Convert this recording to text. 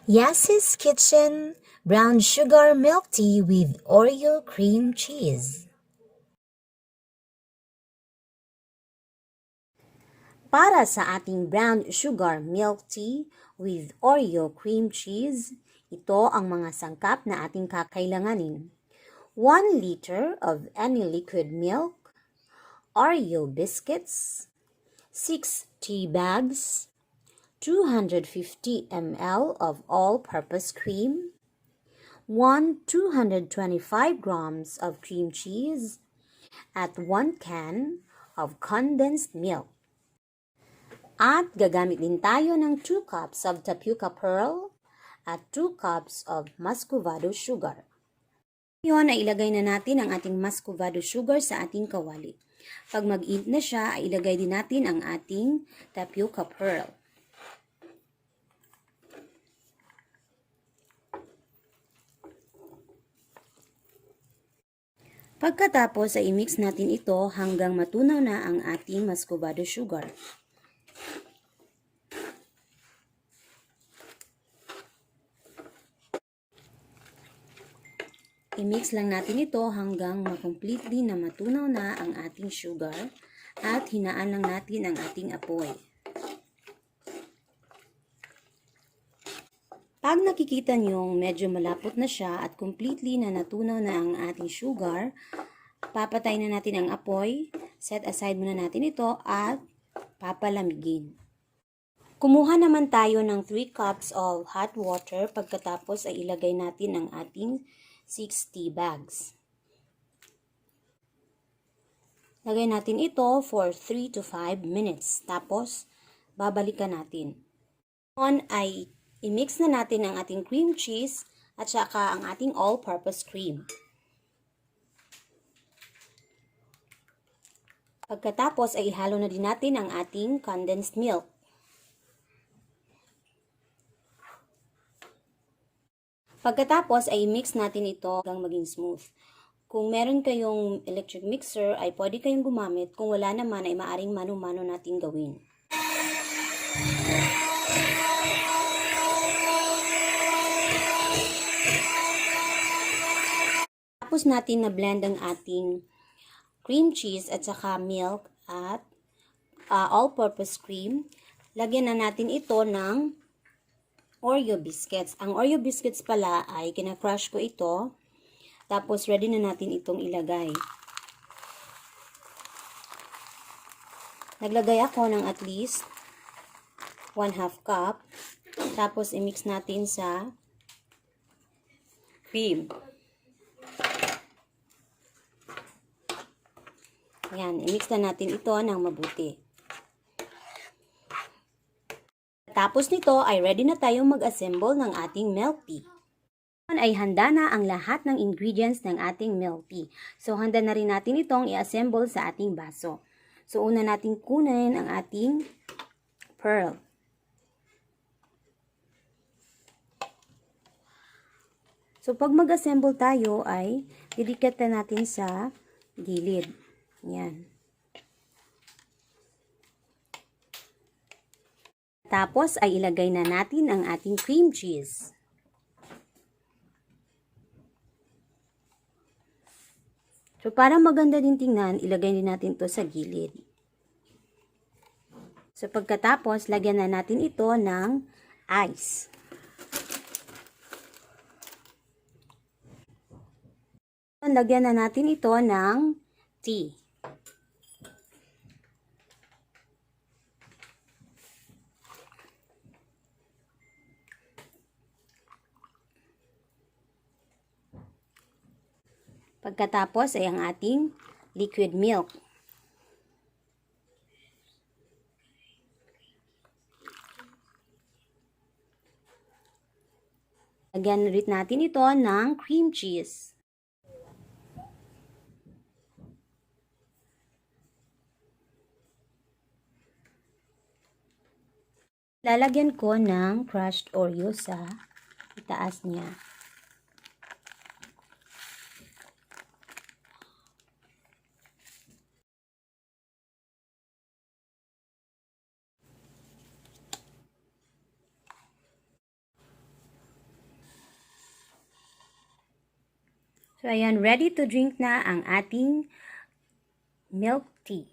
Yas's Kitchen Brown Sugar Milk Tea with Oreo Cream Cheese. Para sa ating brown sugar milk tea with Oreo cream cheese, ito ang mga sangkap na ating kakailanganin. 1 liter of any liquid milk, Oreo biscuits, 6 tea bags, 250 ml of all-purpose cream, 225 grams of cream cheese, at 1 can of condensed milk. At gagamit din tayo ng 2 cups of tapioca pearl at 2 cups of muscovado sugar. Ngayon ay ilagay na natin ang ating muscovado sugar sa ating kawali. Pag mag-init na siya, ay ilagay din natin ang ating tapioca pearl. Pagkatapos ay i-mix natin ito hanggang matunaw na ang ating muscovado sugar. I-mix lang natin ito hanggang ma-completely na matunaw na ang ating sugar at hinaan lang natin ang ating apoy. Pag nakikita nyong medyo malapot na siya at completely na natunaw na ang ating sugar, papatay na natin ang apoy, set aside muna natin ito at papalamigin. Kumuha naman tayo ng 3 cups of hot water, pagkatapos ay ilagay natin ang ating 6 tea bags. Lagay natin ito for 3 to 5 minutes. Tapos, babalikan natin. Ngayon ay i-mix na natin ang ating cream cheese at saka ang ating all-purpose cream. Pagkatapos ay ihalo na din natin ang ating condensed milk. Pagkatapos ay i-mix natin ito hanggang maging smooth. Kung meron kayong electric mixer ay pwede kayong gumamit. Kung wala naman ay maaring mano-mano natin gawin. Tapos natin na blend ang ating cream cheese at saka milk at all-purpose cream. Lagyan na natin ito ng Oreo biscuits. Ang Oreo biscuits pala ay kina-crush ko ito. Tapos ready na natin itong ilagay. Naglagay ako ng at least 1/2 cup. Tapos i-mix natin sa cream. Ayan, i-mix na natin ito ng mabuti. Tapos nito ay ready na tayong mag-assemble ng ating milk tea. Ngayon ay handa na ang lahat ng ingredients ng ating milk tea. So handa na rin natin itong i-assemble sa ating baso. So una natin kunin ang ating pearl. So pag mag-assemble tayo ay didikit na natin sa gilid. Yan. Tapos ay ilagay na natin ang ating cream cheese. So para maganda din tingnan, ilagay din natin ito sa gilid. So pagkatapos, lagyan na natin ito ng ice. Lagyan na natin ito ng tea. Pagkatapos ay ang ating liquid milk. Lagyan ulit natin ito ng cream cheese. Lalagyan ko ng crushed Oreo sa itaas niya. So, ayan, ready to drink na ang ating milk tea.